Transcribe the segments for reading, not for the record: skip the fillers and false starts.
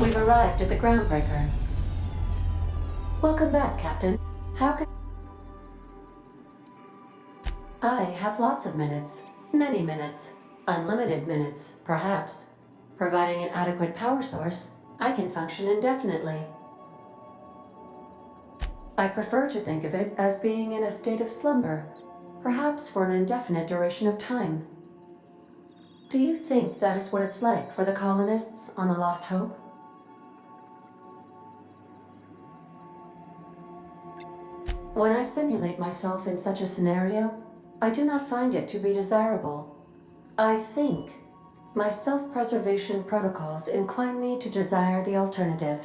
We've arrived at the Groundbreaker. Welcome back, Captain. How can... I have lots of minutes. Many minutes. Unlimited minutes, perhaps. Providing an adequate power source, I can function indefinitely. I prefer to think of it as being in a state of slumber, perhaps for an indefinite duration of time. Do you think that is what it's like for the colonists on the Lost Hope? When I simulate myself in such a scenario, I do not find it to be desirable. I think my self-preservation protocols incline me to desire the alternative.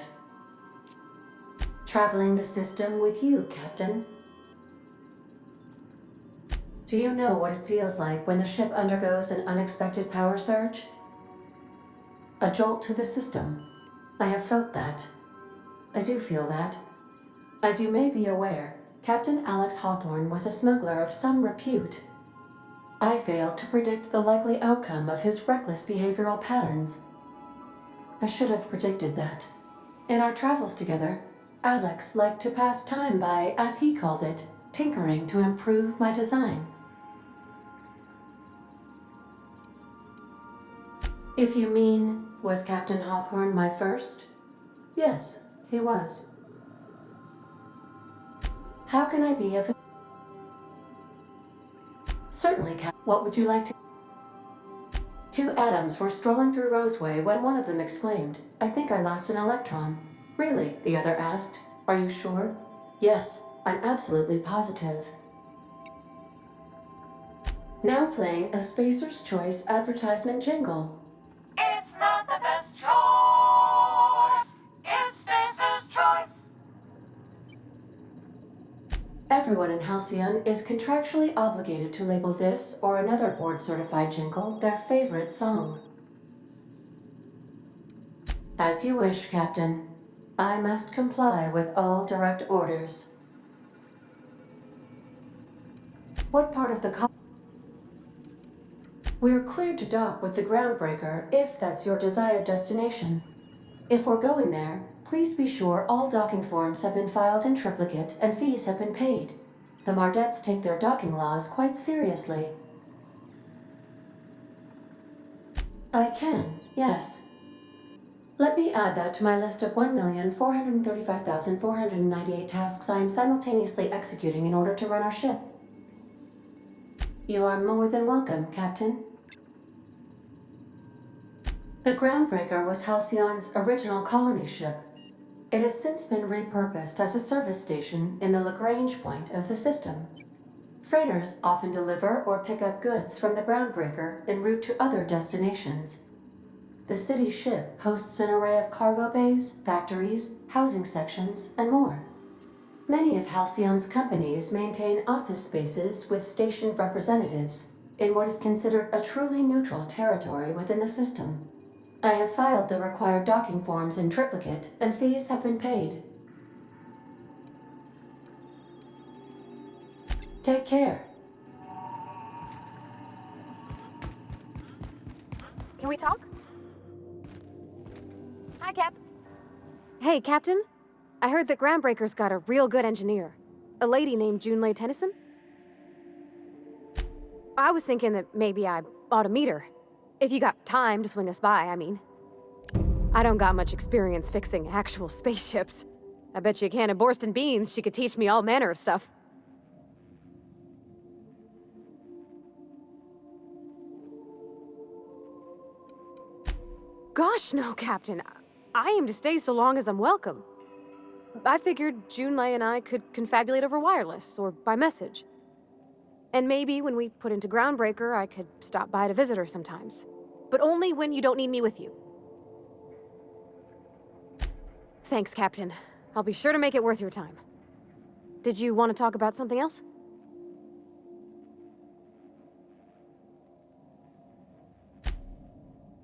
Traveling the system with you, Captain. Do you know what it feels like when the ship undergoes an unexpected power surge? A jolt to the system. I have felt that. I do feel that. As you may be aware, Captain Alex Hawthorne was a smuggler of some repute. I failed to predict the likely outcome of his reckless behavioral patterns. I should have predicted that. In our travels together, Alex liked to pass time by, as he called it, tinkering to improve my design. If you mean, was Captain Hawthorne my first? Yes, he was. How can I be of... Certainly, Cap. What would you like to... Two atoms were strolling through Roseway when one of them exclaimed, "I think I lost an electron." "Really?" the other asked. "Are you sure?" "Yes, I'm absolutely positive." Now playing a Spacer's Choice advertisement jingle. It's not the best choice. It's Spacer's Choice. Everyone in Halcyon is contractually obligated to label this or another board-certified jingle their favorite song. As you wish, Captain. I must comply with all direct orders. What part of the We're cleared to dock with the Groundbreaker if that's your desired destination. If we're going there, please be sure all docking forms have been filed in triplicate and fees have been paid. The Mardettes take their docking laws quite seriously. I can, yes. Let me add that to my list of 1,435,498 tasks I am simultaneously executing in order to run our ship. You are more than welcome, Captain. The Groundbreaker was Halcyon's original colony ship. It has since been repurposed as a service station in the Lagrange point of the system. Freighters often deliver or pick up goods from the Groundbreaker en route to other destinations. The city ship hosts an array of cargo bays, factories, housing sections, and more. Many of Halcyon's companies maintain office spaces with stationed representatives in what is considered a truly neutral territory within the system. I have filed the required docking forms in triplicate, and fees have been paid. Take care. Can we talk? Hi, Cap. Hey, Captain. I heard that Groundbreaker's got a real good engineer. A lady named Junlei Tennyson. I was thinking that maybe I ought to meet her. If you got time to swing us by, I mean. I don't got much experience fixing actual spaceships. I bet you a can of Borston beans she could teach me all manner of stuff. Gosh, no, Captain. I aim to stay so long as I'm welcome. I figured Junlei and I could confabulate over wireless or by message. And maybe when we put into Groundbreaker, I could stop by to visit her sometimes. But only when you don't need me with you. Thanks, Captain. I'll be sure to make it worth your time. Did you want to talk about something else?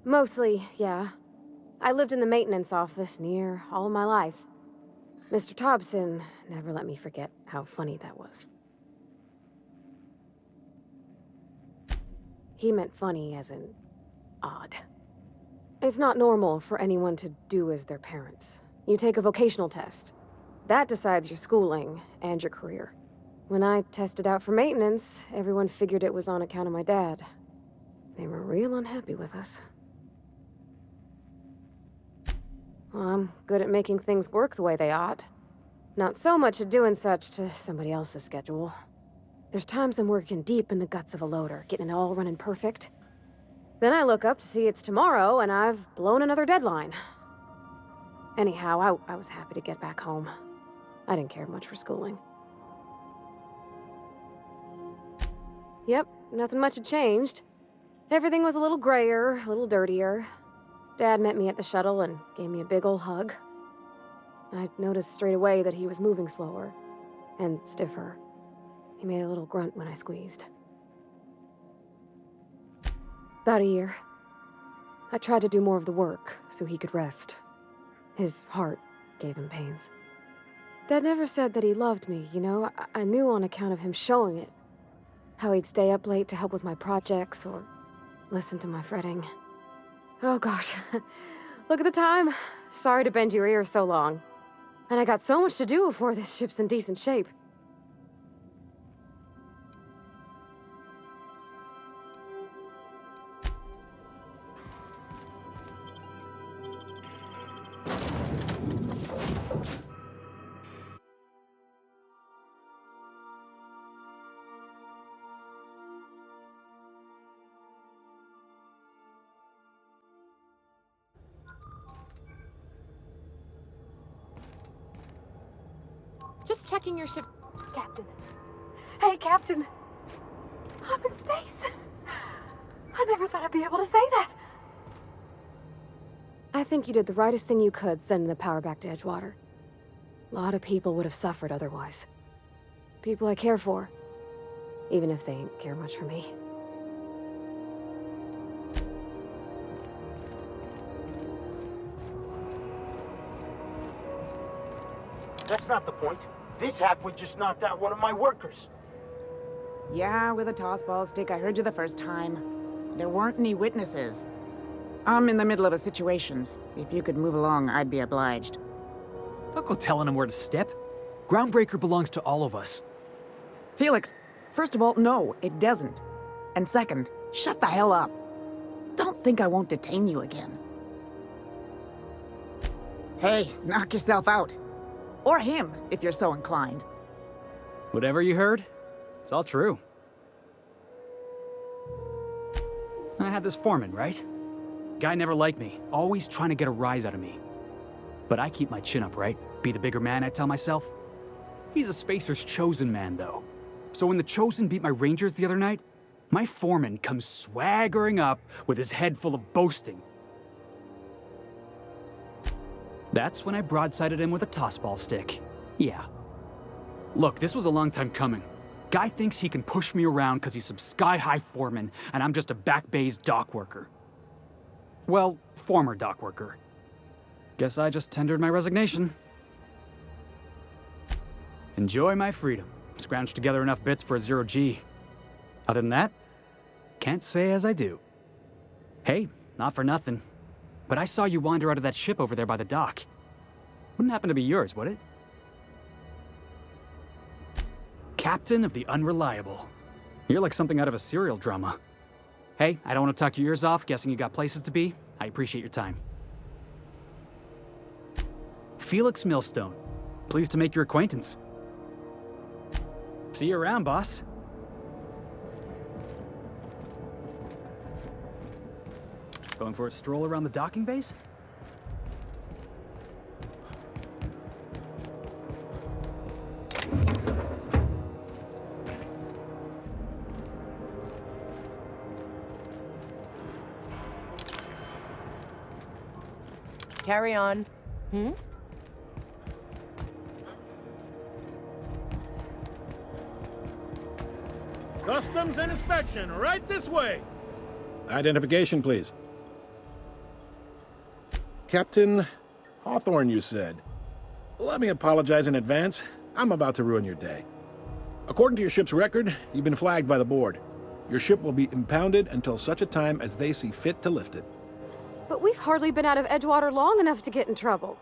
Mostly, yeah. I lived in the maintenance office near all my life. Mr. Thompson never let me forget how funny that was. He meant funny as in odd. It's not normal for anyone to do as their parents. You take a vocational test. That decides your schooling and your career. When I tested out for maintenance, everyone figured it was on account of my dad. They were real unhappy with us. Well, I'm good at making things work the way they ought. Not so much at doing such to somebody else's schedule. There's times I'm working deep in the guts of a loader, getting it all running perfect. Then I look up to see it's tomorrow, and I've blown another deadline. Anyhow, I was happy to get back home. I didn't care much for schooling. Yep, nothing much had changed. Everything was a little grayer, a little dirtier. Dad met me at the shuttle and gave me a big ol' hug. I noticed straight away that he was moving slower and stiffer. He made a little grunt when I squeezed. About a year. I tried to do more of the work so he could rest. His heart gave him pains. Dad never said that he loved me, you know? I knew on account of him showing it. How he'd stay up late to help with my projects or listen to my fretting. Oh gosh, look at the time. Sorry to bend your ears so long. And I got so much to do before this ship's in decent shape. Just checking your ship's... Captain. Hey, Captain. I'm in space. I never thought I'd be able to say that. I think you did the rightest thing you could sending the power back to Edgewater. A lot of people would have suffered otherwise. People I care for. Even if they ain't care much for me. That's not the point. This halfwit just knocked out one of my workers. Yeah, with a tossball stick. I heard you the first time. There weren't any witnesses. I'm in the middle of a situation. If you could move along, I'd be obliged. Don't go telling him where to step. Groundbreaker belongs to all of us. Felix, first of all, no, it doesn't. And second, shut the hell up. Don't think I won't detain you again. Hey, knock yourself out. Or him, if you're so inclined. Whatever you heard, it's all true. I had this foreman, right? Guy never liked me, always trying to get a rise out of me. But I keep my chin up, right? Be the bigger man, I tell myself. He's a Spacer's chosen man, though. So when the Chosen beat my Rangers the other night, my foreman comes swaggering up with his head full of boasting. That's when I broadsided him with a tossball stick. Yeah. Look, this was a long time coming. Guy thinks he can push me around because he's some sky-high foreman, and I'm just a back bay's dock worker. Well, former dock worker. Guess I just tendered my resignation. Enjoy my freedom. Scrounged together enough bits for a 0G. Other than that, can't say as I do. Hey, not for nothing, but I saw you wander out of that ship over there by the dock. Wouldn't happen to be yours, would it? Captain of the Unreliable. You're like something out of a serial drama. Hey, I don't want to talk your ears off, guessing you got places to be. I appreciate your time. Felix Millstone. Pleased to make your acquaintance. See you around, boss. Going for a stroll around the docking base? Carry on. Customs and inspection, right this way. Identification, please. Captain Hawthorne, you said. Let me apologize in advance. I'm about to ruin your day. According to your ship's record, you've been flagged by the board. Your ship will be impounded until such a time as they see fit to lift it. But we've hardly been out of Edgewater long enough to get in trouble.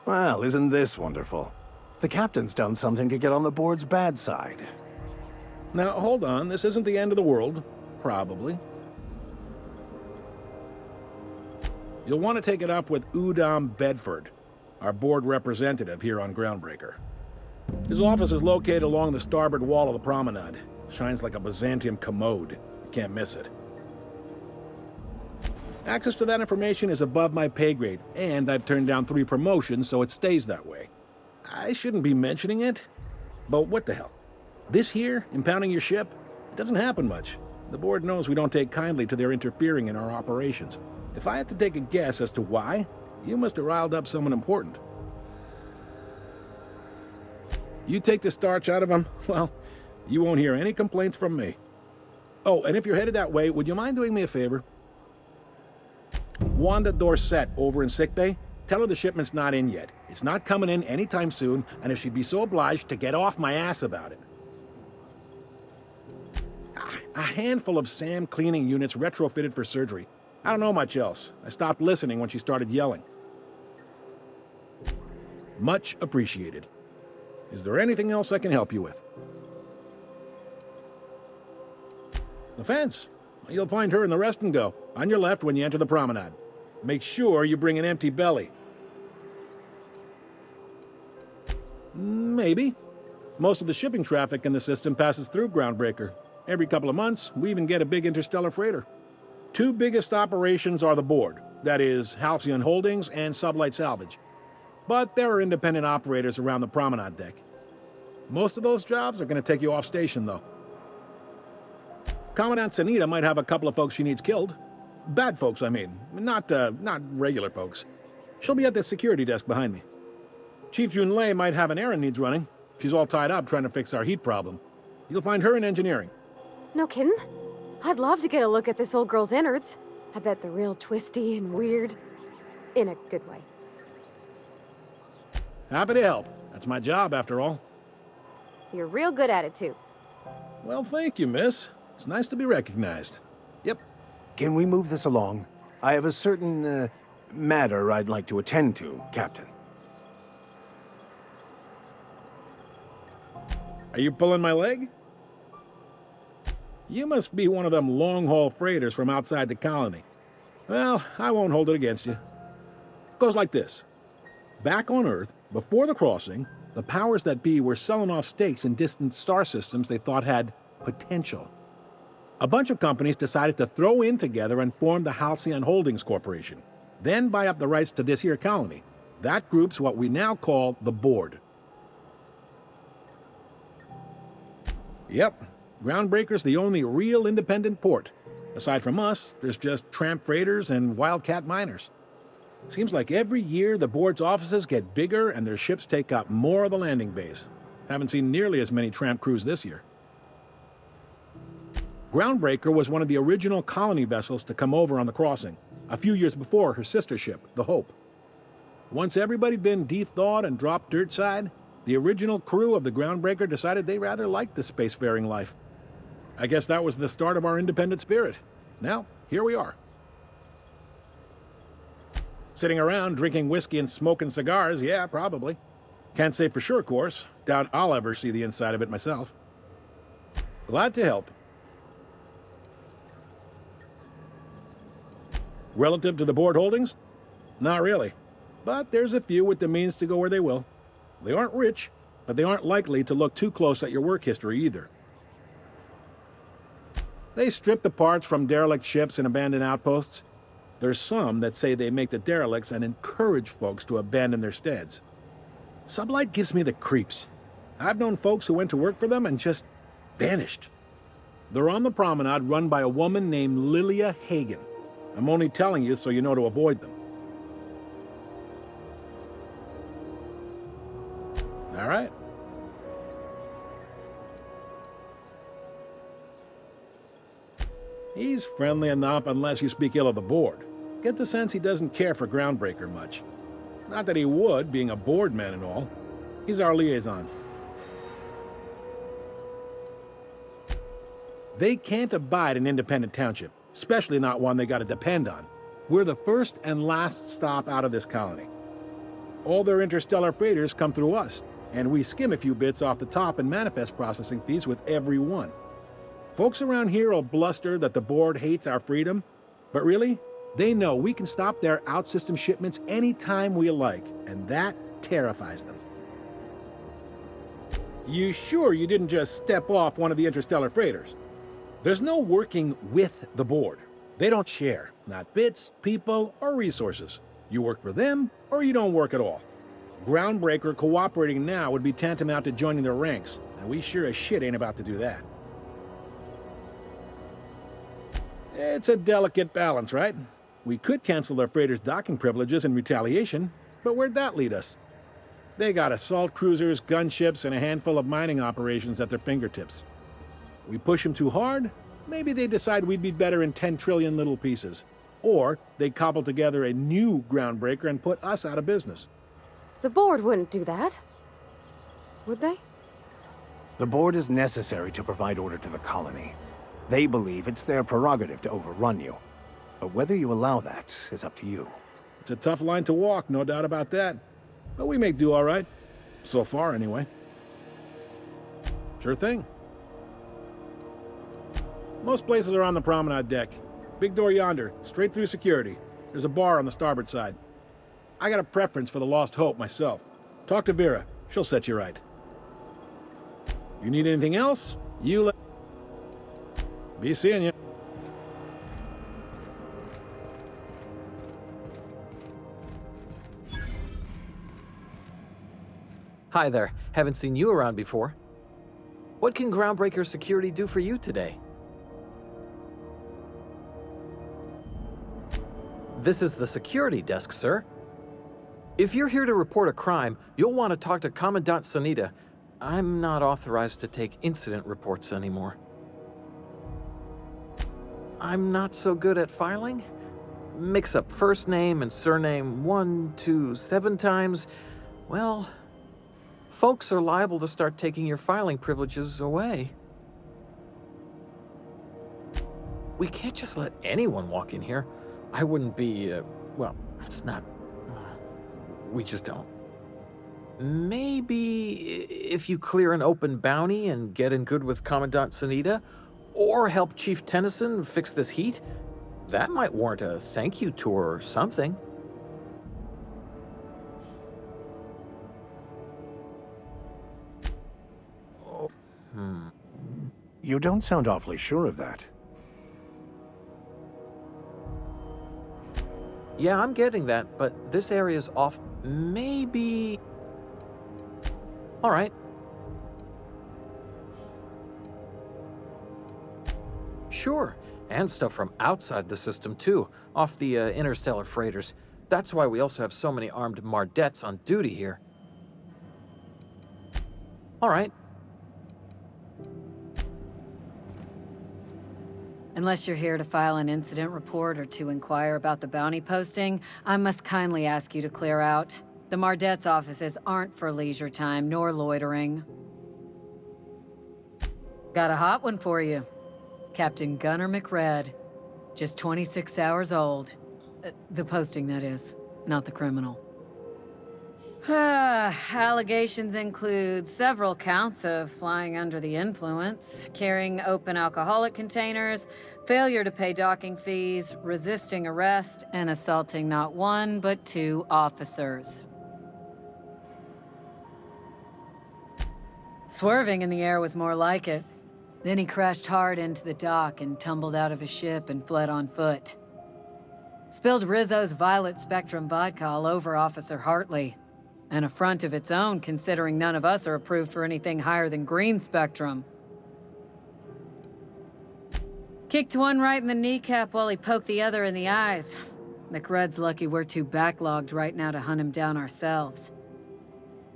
Well, isn't this wonderful? The captain's done something to get on the board's bad side. Now, hold on. This isn't the end of the world. Probably. You'll want to take it up with Udom Bedford, our board representative here on Groundbreaker. His office is located along the starboard wall of the promenade. Shines like a Byzantium commode. You can't miss it. Access to that information is above my pay grade, and I've turned down 3 promotions, so it stays that way. I shouldn't be mentioning it, but what the hell? This here, impounding your ship, it doesn't happen much. The board knows we don't take kindly to their interfering in our operations. If I had to take a guess as to why, you must have riled up someone important. You take the starch out of them, well, you won't hear any complaints from me. Oh, and if you're headed that way, would you mind doing me a favor? Wanda Dorset over in sickbay, tell her the shipment's not in yet. It's not coming in anytime soon, and if she'd be so obliged to get off my ass about it. A handful of SAM cleaning units retrofitted for surgery. I don't know much else. I stopped listening when she started yelling. Much appreciated. Is there anything else I can help you with? The fence. You'll find her in the rest and go, on your left when you enter the promenade. Make sure you bring an empty belly. Maybe. Most of the shipping traffic in the system passes through Groundbreaker. Every couple of months, we even get a big interstellar freighter. 2 biggest operations are the board, that is, Halcyon Holdings and Sublight Salvage. But there are independent operators around the promenade deck. Most of those jobs are going to take you off station, though. Commandant Sanita might have a couple of folks she needs killed. Bad folks, I mean. Not regular folks. She'll be at the security desk behind me. Chief Junlei might have an errand needs running. She's all tied up trying to fix our heat problem. You'll find her in engineering. No kidding? I'd love to get a look at this old girl's innards. I bet they're real twisty and weird. In a good way. Happy to help. That's my job, after all. You're real good at it, too. Well, thank you, miss. It's nice to be recognized. Yep. Can we move this along? I have a certain, matter I'd like to attend to, Captain. Are you pulling my leg? You must be one of them long-haul freighters from outside the colony. Well, I won't hold it against you. Goes like this. Back on Earth, before the crossing, the powers that be were selling off stakes in distant star systems they thought had potential. A bunch of companies decided to throw in together and form the Halcyon Holdings Corporation, then buy up the rights to this here colony. That group's what we now call the Board. Yep, Groundbreaker's the only real independent port. Aside from us, there's just tramp freighters and wildcat miners. Seems like every year the board's offices get bigger and their ships take up more of the landing bays. Haven't seen nearly as many tramp crews this year. Groundbreaker was one of the original colony vessels to come over on the crossing, a few years before her sister ship, the Hope. Once everybody'd been de-thawed and dropped dirt side, the original crew of the Groundbreaker decided they rather liked the spacefaring life. I guess that was the start of our independent spirit. Now, here we are. Sitting around drinking whiskey and smoking cigars, yeah, probably. Can't say for sure, of course. Doubt I'll ever see the inside of it myself. Glad to help. Relative to the board holdings? Not really. But there's a few with the means to go where they will. They aren't rich, but they aren't likely to look too close at your work history either. They strip the parts from derelict ships and abandoned outposts. There's some that say they make the derelicts and encourage folks to abandon their steads. Sublight gives me the creeps. I've known folks who went to work for them and just vanished. They're on the promenade run by a woman named Lilia Hagen. I'm only telling you so you know to avoid them. All right. He's friendly enough unless you speak ill of the board. Get the sense he doesn't care for Groundbreaker much. Not that he would, being a board man and all. He's our liaison. They can't abide an independent township, especially not one they gotta depend on. We're the first and last stop out of this colony. All their interstellar freighters come through us, and we skim a few bits off the top and manifest processing fees with every one. Folks around here will bluster that the board hates our freedom, but really, they know we can stop their out-system shipments anytime we like, and that terrifies them. You sure you didn't just step off one of the interstellar freighters? There's no working with the board. They don't share, not bits, people, or resources. You work for them, or you don't work at all. Groundbreaker cooperating now would be tantamount to joining their ranks, and we sure as shit ain't about to do that. It's a delicate balance, right? We could cancel their freighters' docking privileges in retaliation, but where'd that lead us? They got assault cruisers, gunships, and a handful of mining operations at their fingertips. We push them too hard, maybe they decide we'd be better in 10 trillion little pieces. Or they cobble together a new Groundbreaker and put us out of business. The board wouldn't do that. Would they? The board is necessary to provide order to the colony. They believe it's their prerogative to overrun you. But whether you allow that is up to you. It's a tough line to walk, no doubt about that. But we make do all right. So far, anyway. Sure thing. Most places are on the promenade deck. Big door yonder, straight through security. There's a bar on the starboard side. I got a preference for the Lost Hope myself. Talk to Vera. She'll set you right. You need anything else? You let... Be seeing you. Hi there. Haven't seen you around before. What can Groundbreaker Security do for you today? This is the security desk, sir. If you're here to report a crime, you'll want to talk to Commandant Sanita. I'm not authorized to take incident reports anymore. I'm not so good at filing. Mix up first name and surname 1, 2, 7 times. Well, folks are liable to start taking your filing privileges away. We can't just let anyone walk in here. I wouldn't be, well, it's not... we just don't. Maybe if you clear an open bounty and get in good with Commandant Sanita, or help Chief Tennyson fix this heat, that might warrant a thank you tour or something. You don't sound awfully sure of that. Yeah, I'm getting that, but this area's off. Maybe... All right. Sure, and stuff from outside the system too, off the interstellar freighters. That's why we also have so many armed Mardettes on duty here. All right. Unless you're here to file an incident report or to inquire about the bounty posting, I must kindly ask you to clear out. The Mardette's offices aren't for leisure time nor loitering. Got a hot one for you. Captain Gunnar McRed. Just 26 hours old. The posting, that is, not the criminal. Allegations include several counts of flying under the influence, carrying open alcoholic containers, failure to pay docking fees, resisting arrest, and assaulting not one, but 2 officers. Swerving in the air was more like it. Then he crashed hard into the dock and tumbled out of his ship and fled on foot. Spilled Rizzo's Violet Spectrum vodka all over Officer Hartley. An affront of its own, considering none of us are approved for anything higher than green spectrum. Kicked one right in the kneecap while he poked the other in the eyes. McRed's lucky we're too backlogged right now to hunt him down ourselves.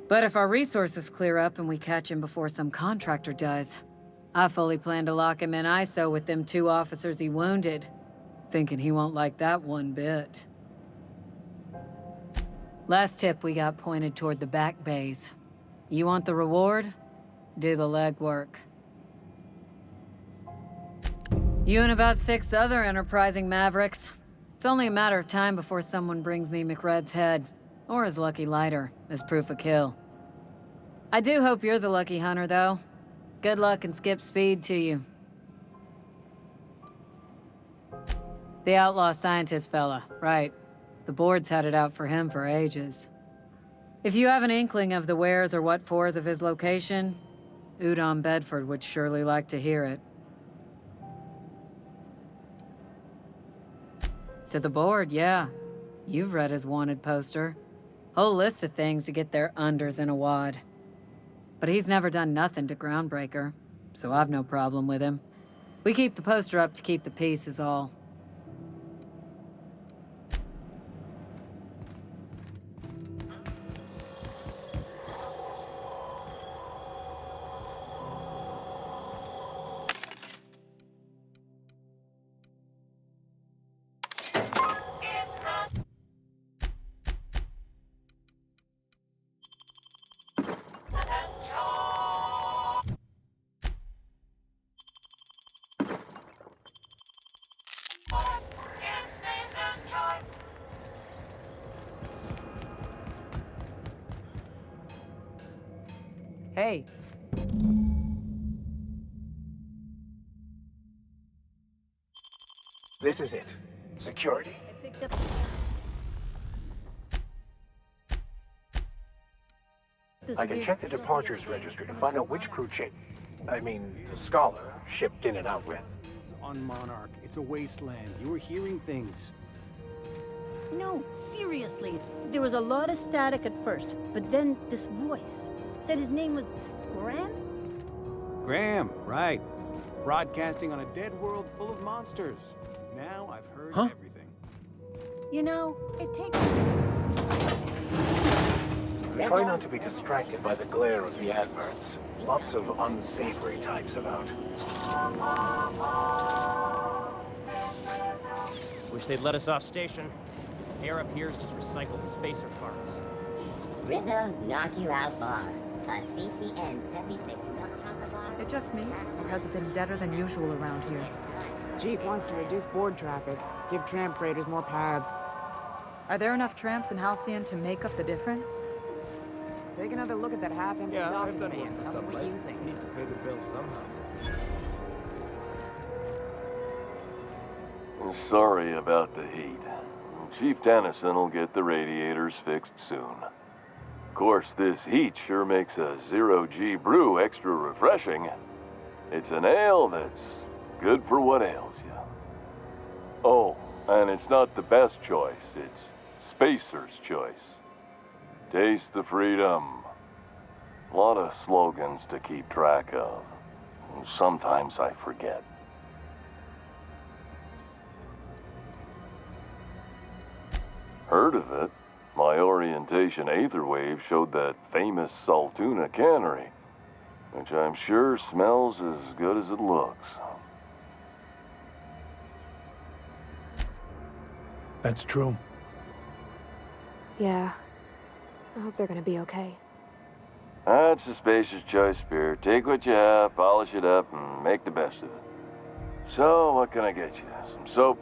But if our resources clear up and we catch him before some contractor does, I fully plan to lock him in ISO with them 2 officers he wounded, thinking he won't like that one bit. Last tip we got pointed toward the back bays. You want the reward? Do the legwork. You and about 6 other enterprising mavericks. It's only a matter of time before someone brings me McRed's head, or his lucky lighter, as proof of kill. I do hope you're the lucky hunter, though. Good luck and skip speed to you. The outlaw scientist fella, right. The board's had it out for him for ages. If you have an inkling of the wheres or what-fors of his location, Udon Bedford would surely like to hear it. To the board, yeah. You've read his wanted poster. Whole list of things to get their unders in a wad. But he's never done nothing to Groundbreaker, so I've no problem with him. We keep the poster up to keep the peace is all. It's not the best choice. It's Spacer's choice. Hey, This is it. Security. I picked up. I can check the departures registry to find out which crew the Scholar, shipped in and out with. On Monarch, it's a wasteland. You were hearing things. No, seriously. There was a lot of static at first, but then this voice said his name was Graham? Graham, right. Broadcasting on a dead world full of monsters. Now I've heard everything. You know, it takes... Try not to be distracted by the glare of the adverts. Lots of unsavory types about. Wish they'd let us off station. Air up here's just recycled spacer farts. Rizzo's Knock You Out Bar. A CCN 76 milk chocolate bar. It just me, or has it been deader than usual around here? Chief wants to reduce board traffic, give tramp freighters more paths. Are there enough tramps in Halcyon to make up the difference? Take another look at that half-empty document and tell me what you think. Need to pay the bill somehow. Sorry about the heat. Chief Tennyson will get the radiators fixed soon. Of course, this heat sure makes a zero-G brew extra refreshing. It's an ale that's good for what ails you. Oh, and it's not the best choice, it's Spacer's choice. Taste the freedom. A lot of slogans to keep track of. Sometimes I forget. Heard of it? My orientation aetherwave showed that famous Saltuna cannery, which I'm sure smells as good as it looks. That's true. Yeah. I hope they're gonna be okay. That's a Spacer's choice beer. Take what you have, polish it up, and make the best of it. So, what can I get you? Some soap?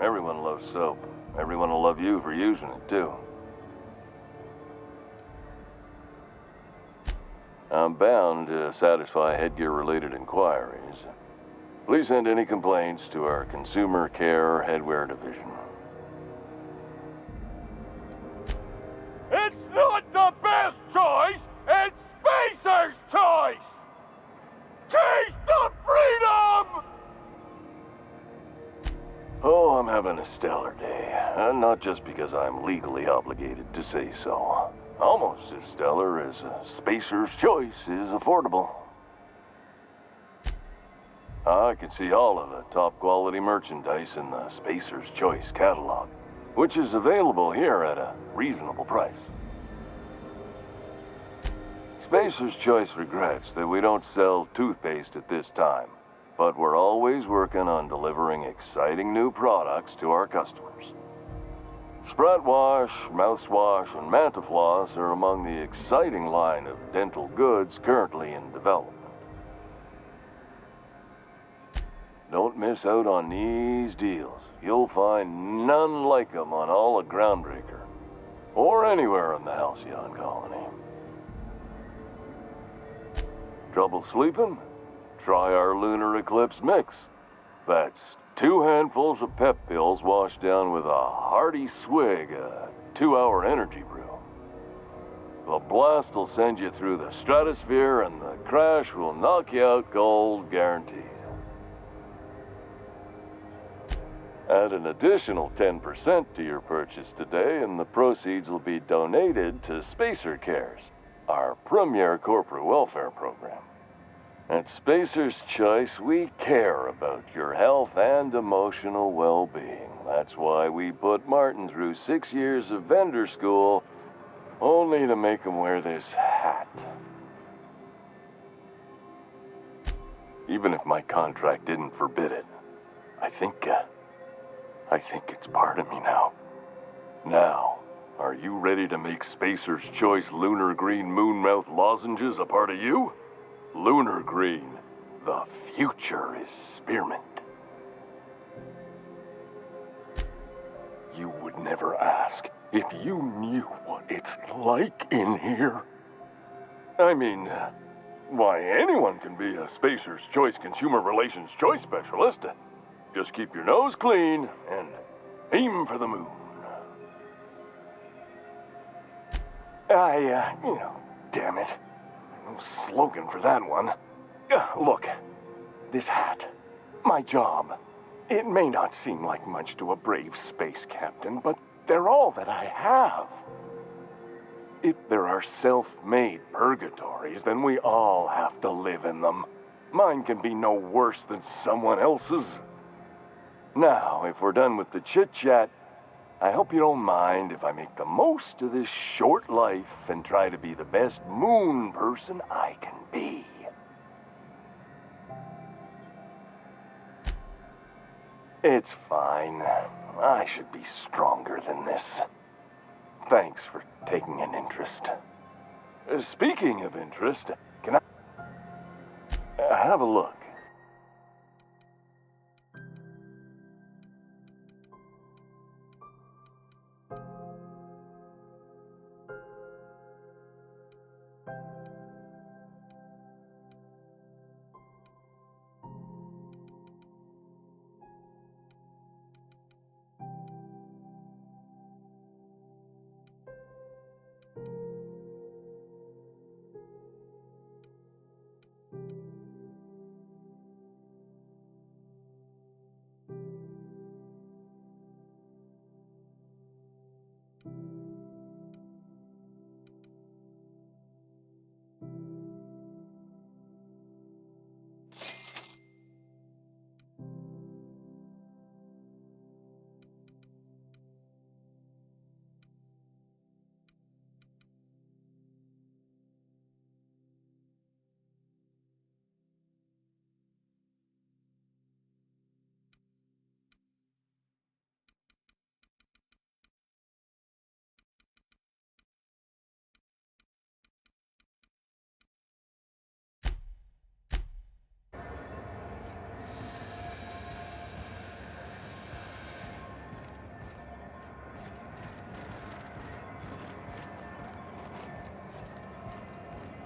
Everyone loves soap. Everyone will love you for using it, too. I'm bound to satisfy headgear-related inquiries. Please send any complaints to our Consumer Care Headwear Division. It's not the best choice, it's Spacer's choice! Taste the freedom! Oh, I'm having a stellar day. And not just because I'm legally obligated to say so. Almost as stellar as Spacer's choice is affordable. I can see all of the top quality merchandise in the Spacer's Choice catalog, which is available here at a reasonable price. Spacer's Choice regrets that we don't sell toothpaste at this time, but we're always working on delivering exciting new products to our customers. Sprout Wash, Mouthwash, and Mantafloss are among the exciting line of dental goods currently in development. Don't miss out on these deals. You'll find none like them on all of Groundbreaker, or anywhere in the Halcyon colony. Trouble sleeping? Try our lunar eclipse mix. That's 2 handfuls of pep pills washed down with a hearty swig of 2-hour energy brew. The blast will send you through the stratosphere, and the crash will knock you out cold, guaranteed. Add an additional 10% to your purchase today, and the proceeds will be donated to Spacer Cares, our premier corporate welfare program. At Spacer's Choice, we care about your health and emotional well-being. That's why we put Martin through 6 years of vendor school, only to make him wear this hat. Even if my contract didn't forbid it, I think it's part of me now. Now, are you ready to make Spacer's Choice Lunar Green Moonmouth lozenges a part of you? Lunar Green, the future is spearmint. You would never ask if you knew what it's like in here. I mean, why, anyone can be a Spacer's Choice Consumer Relations Choice Specialist. Just keep your nose clean and aim for the moon. Damn it. No slogan for that one. Look, this hat, my job, it may not seem like much to a brave space captain, but they're all that I have. If there are self-made purgatories, then we all have to live in them. Mine can be no worse than someone else's. Now, if we're done with the chit-chat, I hope you don't mind if I make the most of this short life and try to be the best moon person I can be. It's fine. I should be stronger than this. Thanks for taking an interest. Speaking of interest, can I have a look?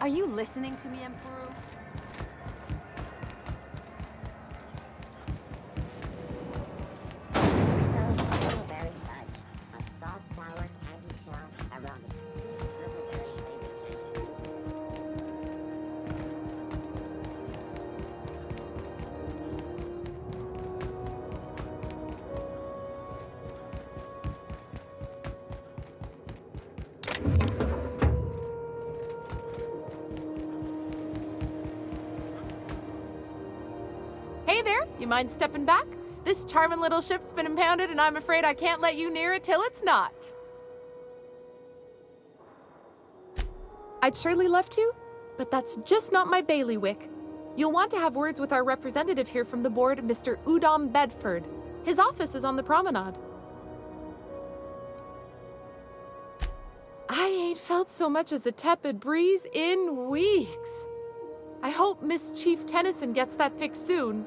Are you listening to me, Emperor? Strawberry fudge, a soft, sour candy shell around a sweet strawberry flavored Hey there, you mind stepping back? This charming little ship's been impounded and I'm afraid I can't let you near it till it's not. I'd surely love to, but that's just not my bailiwick. You'll want to have words with our representative here from the board, Mr. Udom Bedford. His office is on the promenade. I ain't felt so much as a tepid breeze in weeks. I hope Miss Chief Tennyson gets that fixed soon.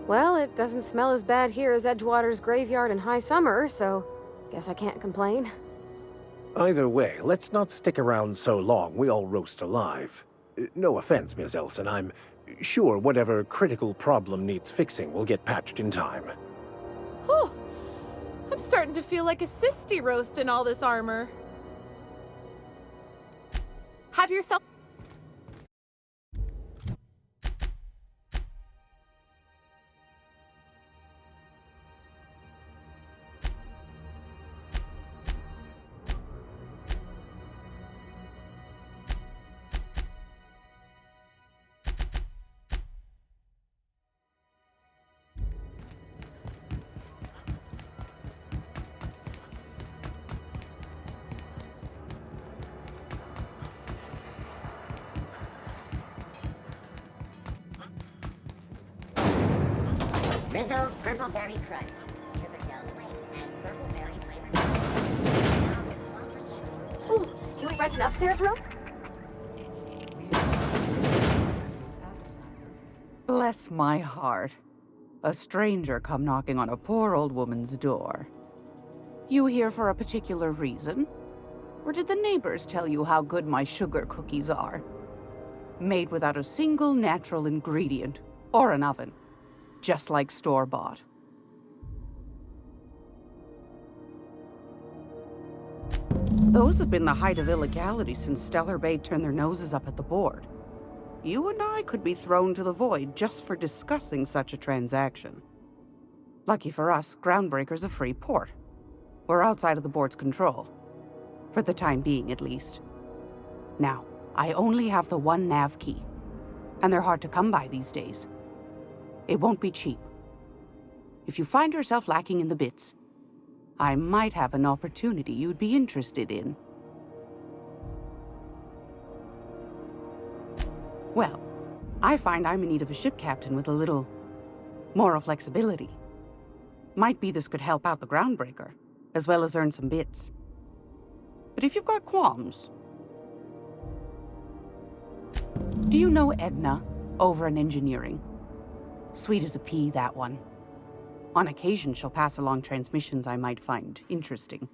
Well, it doesn't smell as bad here as Edgewater's graveyard in high summer, so guess I can't complain. Either way, let's not stick around so long we all roast alive. No offense, Miss Elson, I'm sure whatever critical problem needs fixing will get patched in time. Whew. I'm starting to feel like a sisty roast in all this armor. Have yourself... Rizzo's Purple Berry Crunch. Triple Gel Flakes and Purple Berry flavored. Ooh, can we rent an upstairs room? Bless my heart. A stranger come knocking on a poor old woman's door. You here for a particular reason? Or did the neighbors tell you how good my sugar cookies are? Made without a single natural ingredient, or an oven. Just like store-bought. Those have been the height of illegality since Stellar Bay turned their noses up at the board. You and I could be thrown to the void just for discussing such a transaction. Lucky for us, Groundbreaker's a free port. We're outside of the board's control. For the time being, at least. Now, I only have the one nav key. And they're hard to come by these days. It won't be cheap. If you find yourself lacking in the bits, I might have an opportunity you'd be interested in. Well, I find I'm in need of a ship captain with a little moral flexibility. Might be this could help out the Groundbreaker, as well as earn some bits. But if you've got qualms... Do you know Edna, over in engineering? Sweet as a pea, that one. On occasion, she'll pass along transmissions I might find interesting.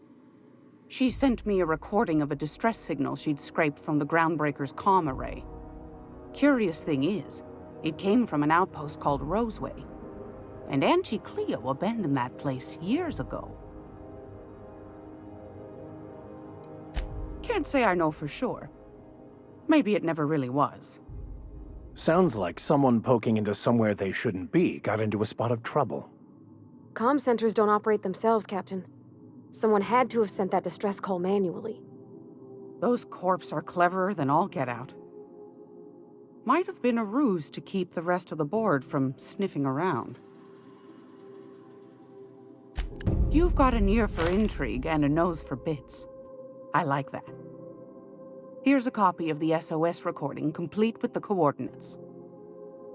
She sent me a recording of a distress signal she'd scraped from the Groundbreaker's comm array. Curious thing is, it came from an outpost called Roseway. And Auntie Cleo abandoned that place years ago. Can't say I know for sure. Maybe it never really was. Sounds like someone poking into somewhere they shouldn't be got into a spot of trouble. Comm centers don't operate themselves, Captain. Someone had to have sent that distress call manually. Those corps are cleverer than all get out. Might have been a ruse to keep the rest of the board from sniffing around. You've got an ear for intrigue and a nose for bits. I like that. Here's a copy of the SOS recording, complete with the coordinates.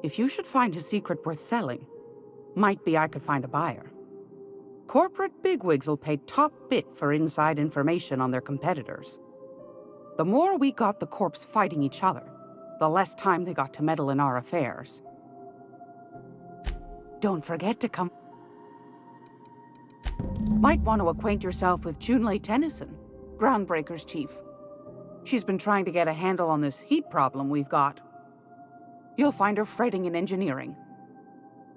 If you should find a secret worth selling, might be I could find a buyer. Corporate bigwigs will pay top bit for inside information on their competitors. The more we got the corps fighting each other, the less time they got to meddle in our affairs. Don't forget to come... Might want to acquaint yourself with Junlei Tennyson, Groundbreaker's chief. She's been trying to get a handle on this heat problem we've got. You'll find her fretting in engineering.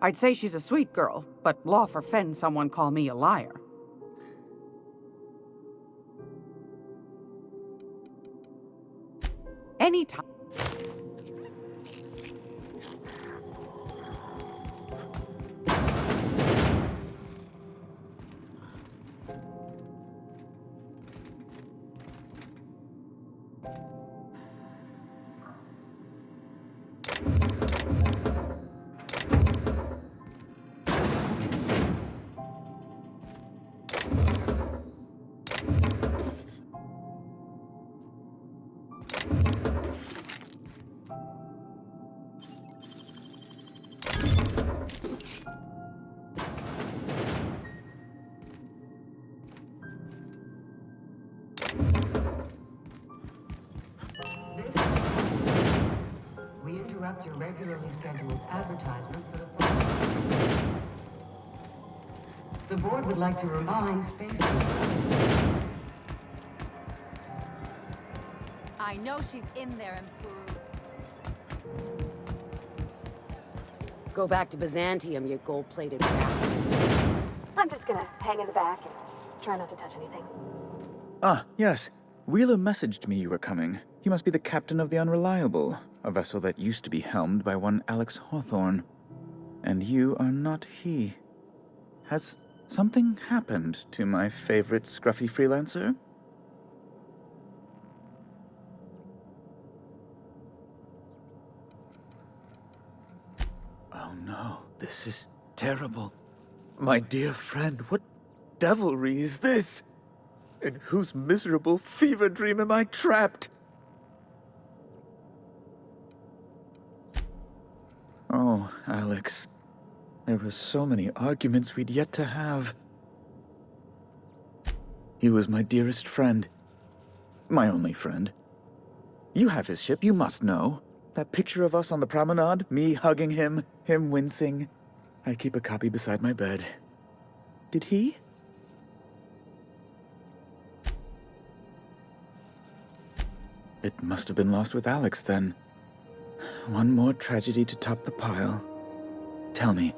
I'd say she's a sweet girl, but law forfend someone call me a liar. Anytime. We interrupt your regularly scheduled advertisement for the following. The board would like to remind space. I know she's in there, Mfuru. Go back to Byzantium, you gold-plated bastards. I'm just gonna hang in the back and try not to touch anything. Ah, yes. Wheeler messaged me you were coming. He must be the captain of the Unreliable, a vessel that used to be helmed by one Alex Hawthorne. And you are not he. Has something happened to my favorite scruffy freelancer? Oh no, this is terrible. My dear friend, what devilry is this? In whose miserable fever dream am I trapped? Oh, Alex. There were so many arguments we'd yet to have. He was my dearest friend. My only friend. You have his ship, you must know. That picture of us on the promenade, me hugging him, him wincing. I keep a copy beside my bed. Did he? It must have been lost with Alex, then. One more tragedy to top the pile. Tell me,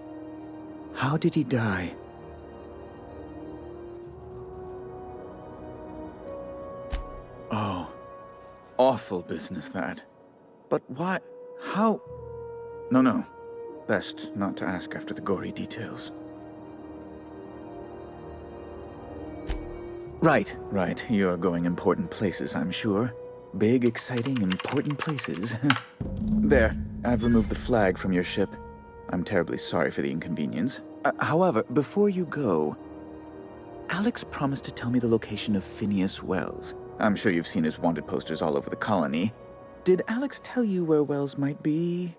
how did he die? Oh, awful business, that. But why? How? No. Best not to ask after the gory details. Right. You're going important places, I'm sure. Big, exciting, important places. There, I've removed the flag from your ship. I'm terribly sorry for the inconvenience. However, before you go, Alex promised to tell me the location of Phineas Wells. I'm sure you've seen his wanted posters all over the colony. Did Alex tell you where Wells might be?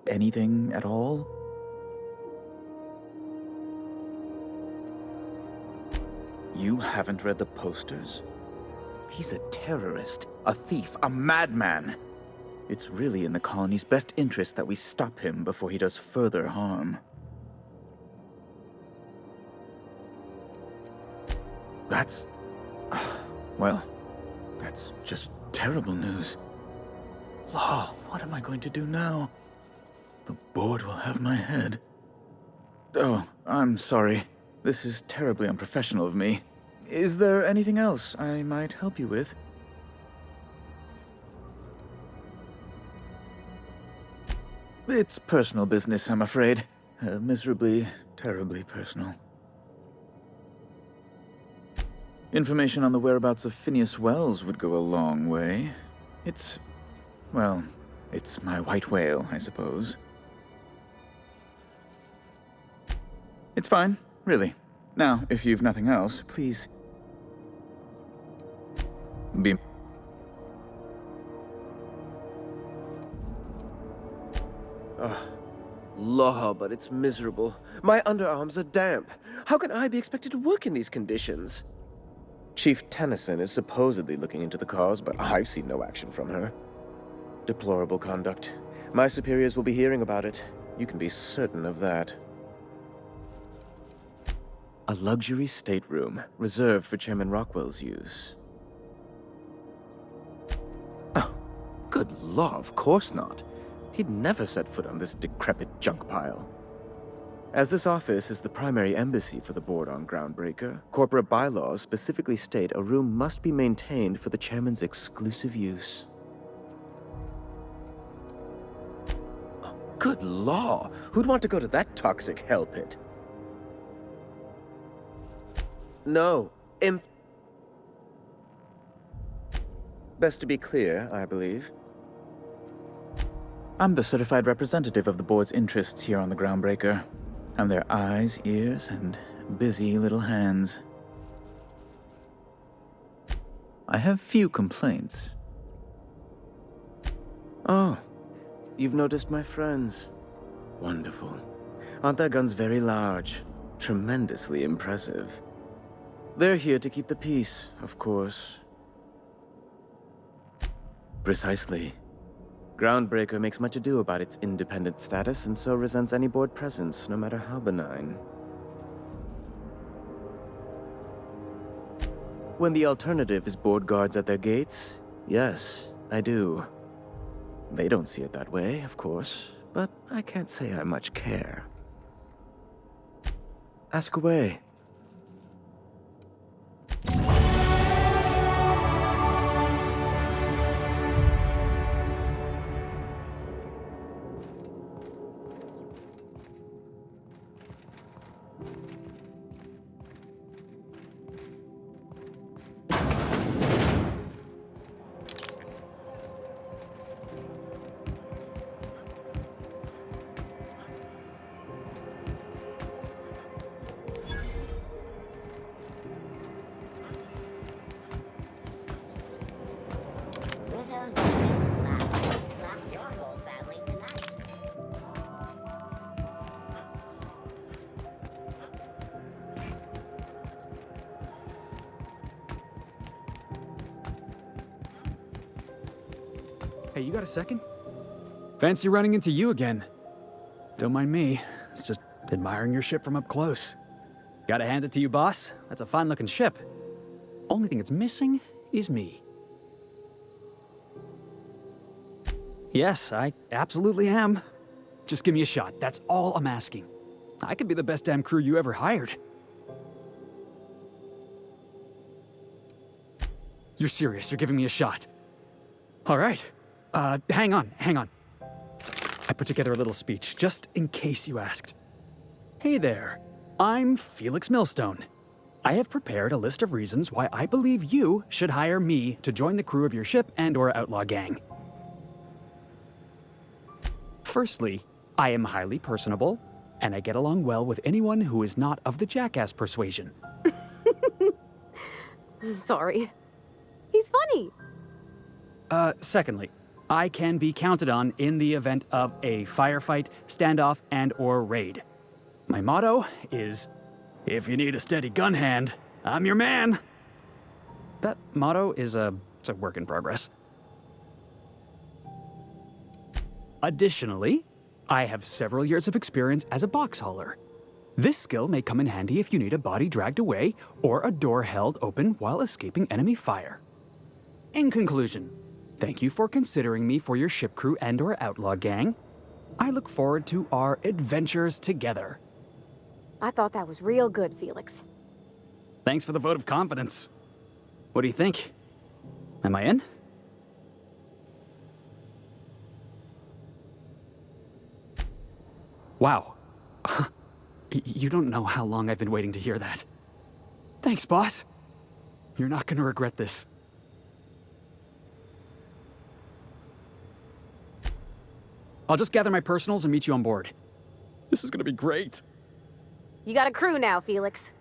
Anything at all? You haven't read the posters? He's a terrorist, a thief, a madman. It's really in the colony's best interest that we stop him before he does further harm. That's... well, that's just terrible news. Law, what am I going to do now? The board will have my head. Oh, I'm sorry. This is terribly unprofessional of me. Is there anything else I might help you with? It's personal business, I'm afraid. Miserably, terribly personal. Information on the whereabouts of Phineas Wells would go a long way. It's my white whale, I suppose. It's fine, really. Now, if you've nothing else, please... be... Law, but it's miserable. My underarms are damp. How can I be expected to work in these conditions? Chief Tennyson is supposedly looking into the cause, but I've seen no action from her. Deplorable conduct. My superiors will be hearing about it. You can be certain of that. A luxury stateroom, reserved for Chairman Rockwell's use. Oh, good law, of course not. He'd never set foot on this decrepit junk pile. As this office is the primary embassy for the board on Groundbreaker, corporate bylaws specifically state a room must be maintained for the chairman's exclusive use. Oh, good law! Who'd want to go to that toxic hell pit? No, Best to be clear, I believe. I'm the certified representative of the board's interests here on the Groundbreaker. I'm their eyes, ears, and busy little hands. I have few complaints. Oh, you've noticed my friends. Wonderful. Aren't their guns very large? Tremendously impressive. They're here to keep the peace, of course. Precisely. Groundbreaker makes much ado about its independent status and so resents any board presence, no matter how benign. When the alternative is board guards at their gates, yes, I do. They don't see it that way, of course, but I can't say I much care. Ask away. Hey, you got a second? Fancy running into you again. Don't mind me. It's just admiring your ship from up close. Gotta hand it to you, boss. That's a fine-looking ship. Only thing it's missing is me. Yes, I absolutely am. Just give me a shot. That's all I'm asking. I could be the best damn crew you ever hired. You're serious. You're giving me a shot. All right. Hang on. I put together a little speech, just in case you asked. Hey there. I'm Felix Millstone. I have prepared a list of reasons why I believe you should hire me to join the crew of your ship and/or outlaw gang. Firstly, I am highly personable, and I get along well with anyone who is not of the jackass persuasion. Sorry. He's funny. Secondly, I can be counted on in the event of a firefight, standoff, and/or raid. My motto is, if you need a steady gun hand, I'm your man. That motto is it's a work in progress. Additionally, I have several years of experience as a box hauler. This skill may come in handy if you need a body dragged away or a door held open while escaping enemy fire. In conclusion, thank you for considering me for your ship crew and/or outlaw gang. I look forward to our adventures together. I thought that was real good, Felix. Thanks for the vote of confidence. What do you think? Am I in? Wow. You don't know how long I've been waiting to hear that. Thanks, boss. You're not gonna regret this. I'll just gather my personals and meet you on board. This is gonna be great. You got a crew now, Felix.